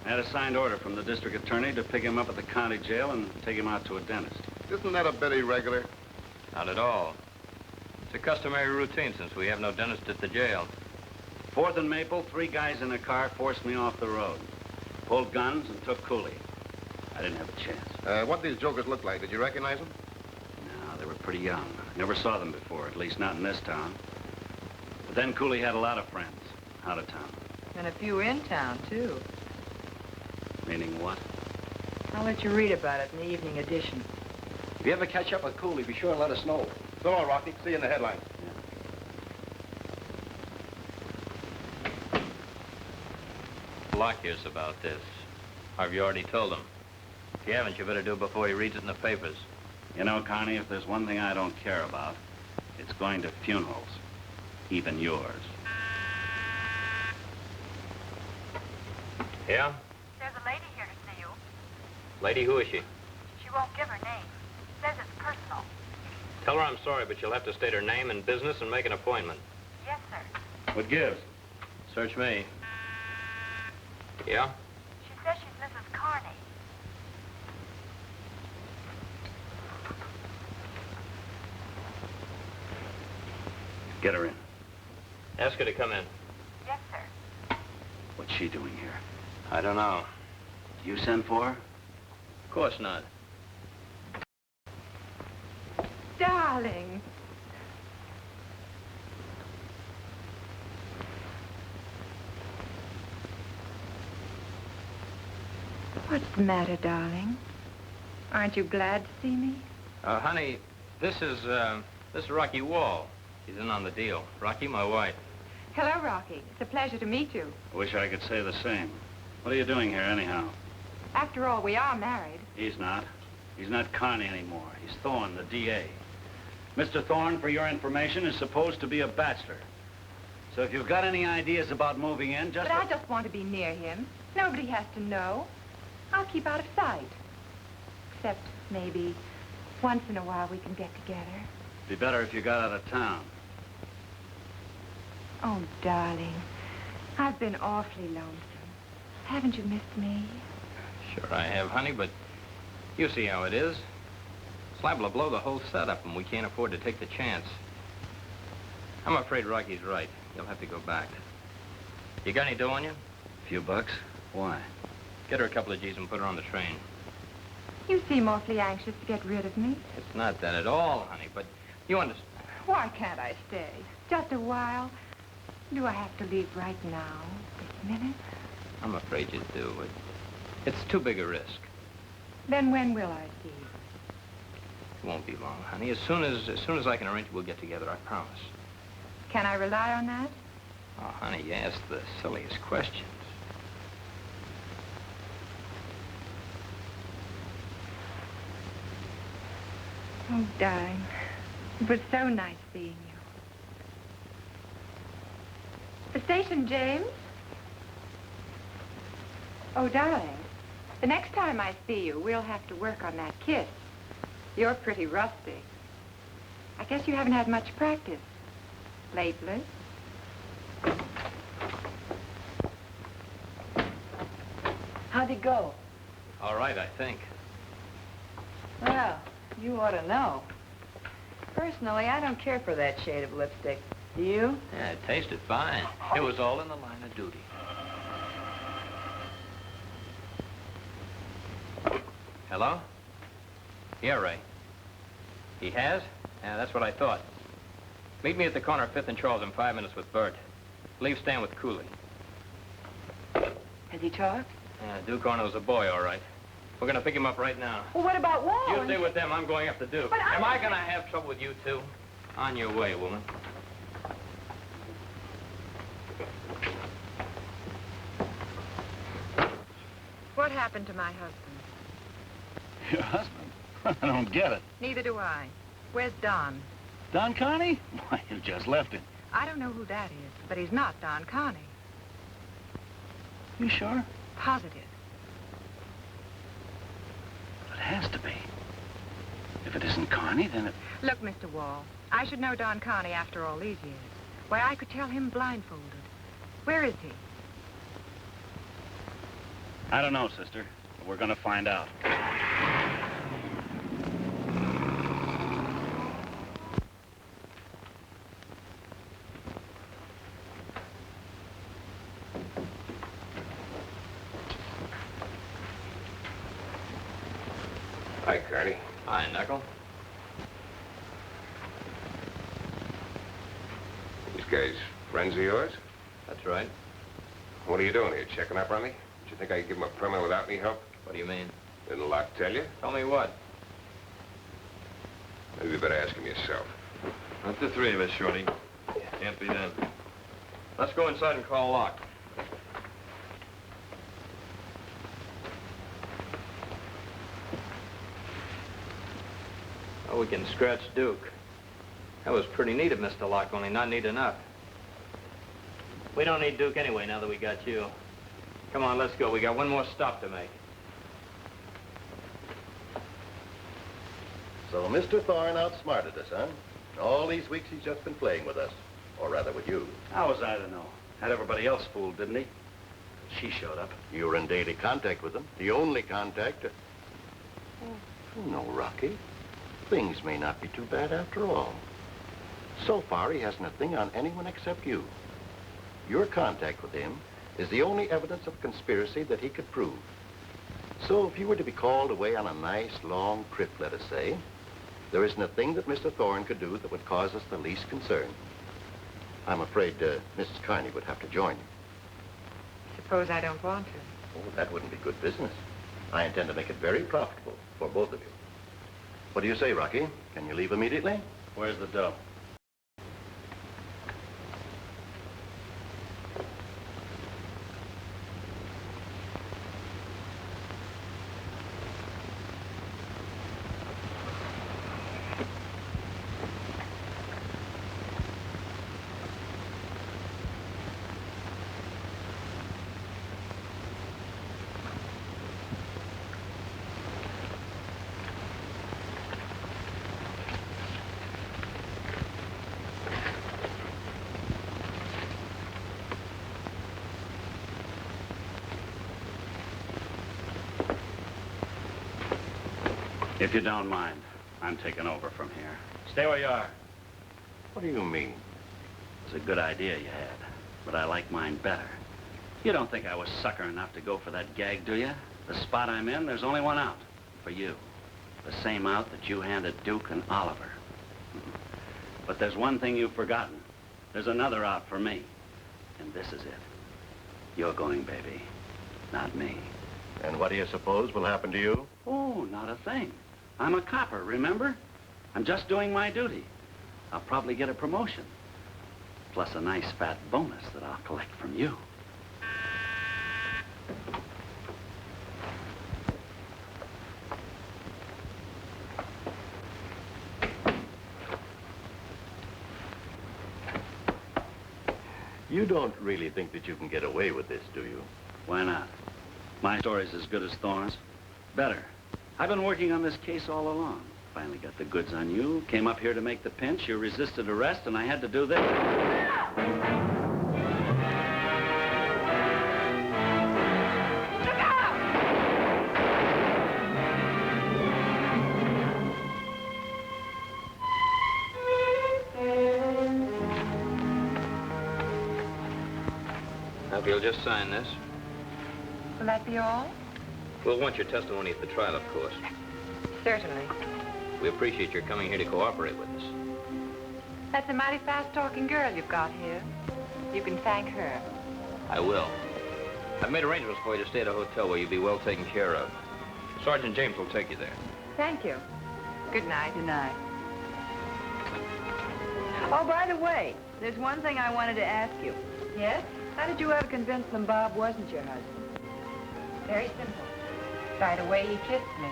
I had a signed order from the district attorney to pick him up at the county jail and take him out to a dentist. Isn't that a bit irregular? Not at all. It's a customary routine since we have no dentist at the jail. 4th and Maple, 3 guys in a car forced me off the road. Pulled guns and took Cooley. I didn't have a chance. What did these jokers look like? Did you recognize them? No, they were pretty young. Never saw them before, at least not in this town. But then Cooley had a lot of friends out of town. And a few in town, too. Meaning what? I'll let you read about it in the evening edition. If you ever catch up with Cooley, be sure and let us know. So long, Rocky. See you in the headlines. Locke hears about this. Have you already told him? If you haven't, you better do it before he reads it in the papers. You know, Carney, if there's one thing I don't care about, it's going to funerals. Even yours. Yeah? There's a lady here to see you. Lady, who is she? She won't give her name. Says it's personal. Tell her I'm sorry, but you'll have to state her name and business and make an appointment. Yes, sir. What gives? Search me. Yeah? She says she's Mrs. Carney. Get her in. Ask her to come in. Yes, sir. What's she doing here? I don't know. You send for her? Of course not. Darling. What's the matter, darling? Aren't you glad to see me? Honey, this is Rocky Wall. He's in on the deal. Rocky, my wife. Hello, Rocky. It's a pleasure to meet you. I wish I could say the same. What are you doing here, anyhow? After all, we are married. He's not. He's not Carney anymore. He's Thorne, the DA. Mr. Thorne, for your information, is supposed to be a bachelor. So if you've got any ideas about moving in, just... But I just want to be near him. Nobody has to know. I'll keep out of sight. Except maybe once in a while we can get together. Be better if you got out of town. Oh, darling, I've been awfully lonesome. Haven't you missed me? Sure I have, honey, but you see how it is. It's liable to blow the whole setup, and we can't afford to take the chance. I'm afraid Rocky's right. You'll have to go back. You got any dough on you? A few bucks? Why? Get her a couple of G's and put her on the train. You seem awfully anxious to get rid of me. It's not that at all, honey, but you understand. Why can't I stay? Just a while. Do I have to leave right now, this minute? I'm afraid you do. It's too big a risk. Then when will I see you? It won't be long, honey. As soon as I can arrange it, we'll get together, I promise. Can I rely on that? Oh, honey, you ask the silliest questions. Oh, darling, it was so nice seeing you. The station, James? Oh, darling, the next time I see you, we'll have to work on that kiss. You're pretty rusty. I guess you haven't had much practice lately. How'd it go? All right, I think. Well, you ought to know. Personally, I don't care for that shade of lipstick. Do you? Yeah, it tasted fine. It was all in the line of duty. Hello? Yeah, Ray. He has? Yeah, that's what I thought. Meet me at the corner of 5th and Charles in 5 minutes with Bert. Leave Stan with Cooley. Has he talked? Yeah, Duke Arno's a boy, all right. We're gonna pick him up right now. Well, what about Wall? You stay with them. I'm going up to Duke. But Am I gonna have trouble with you, too? On your way, woman. What happened to my husband? Your husband? I don't get it. Neither do I. Where's Don? Don Carney? Why, you just left him. I don't know who that is, but he's not Don Carney. You sure? Positive. It has to be. If it isn't Carney, then it... Look, Mr. Wall, I should know Don Carney after all these years. Why, I could tell him blindfolded. Where is he? I don't know, sister. But we're gonna find out. Hi, Carney. Hi, Knuckle. These guys friends of yours? That's right. What are you doing here, checking up on me? Do you think I could give them a permit without any help? What do you mean? Didn't Locke tell you? Tell me what? Maybe you better ask him yourself. Not the three of us, Shorty. Can't be done. Let's go inside and call Locke. Oh, we can scratch Duke. That was pretty neat of Mr. Locke, only not neat enough. We don't need Duke anyway, now that we got you. Come on, let's go. We got one more stop to make. So Mr. Thorne outsmarted us, huh? All these weeks he's just been playing with us. Or rather with you. How was I to know? Had everybody else fooled, didn't he? She showed up. You were in daily contact with him. The only contact. No, Rocky. Things may not be too bad after all. So far, he hasn't a thing on anyone except you. Your contact with him is the only evidence of conspiracy that he could prove. So if you were to be called away on a nice, long trip, let us say, there isn't a thing that Mr. Thorne could do that would cause us the least concern. I'm afraid Mrs. Carney would have to join you. Suppose I don't want to. Oh, that wouldn't be good business. I intend to make it very profitable for both of you. What do you say, Rocky? Can you leave immediately? Where's the dough? If you don't mind, I'm taking over from here. Stay where you are. What do you mean? It was a good idea you had, but I like mine better. You don't think I was sucker enough to go for that gag, do you? The spot I'm in, there's only one out. For you. The same out that you handed Duke and Oliver. But there's one thing you've forgotten. There's another out for me. And this is it. You're going, baby. Not me. And what do you suppose will happen to you? Oh, not a thing. I'm a copper, remember? I'm just doing my duty. I'll probably get a promotion. Plus a nice fat bonus that I'll collect from you. You don't really think that you can get away with this, do you? Why not? My story's as good as Thorne's. Better. I've been working on this case all along. Finally got the goods on you, came up here to make the pinch, you resisted arrest, and I had to do this. Look out! Now, if you'll just sign this. Will that be all? We'll want your testimony at the trial, of course. Certainly. We appreciate your coming here to cooperate with us. That's a mighty fast-talking girl you've got here. You can thank her. I will. I've made arrangements for you to stay at a hotel where you'll be well taken care of. Sergeant James will take you there. Thank you. Good night. Good night. Oh, by the way, there's one thing I wanted to ask you. Yes? How did you ever convince them Bob wasn't your husband? Very simple. By the way he kissed me.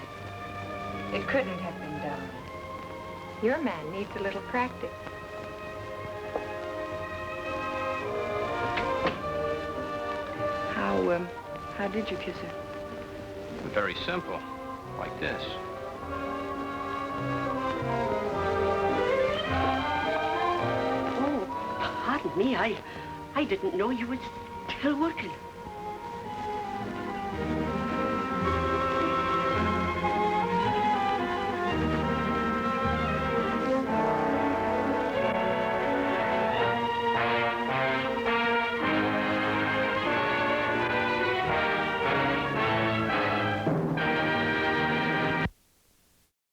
It couldn't have been done. Your man needs a little practice. How did you kiss her? Very simple. Like this. Oh, pardon me. I didn't know you were still working.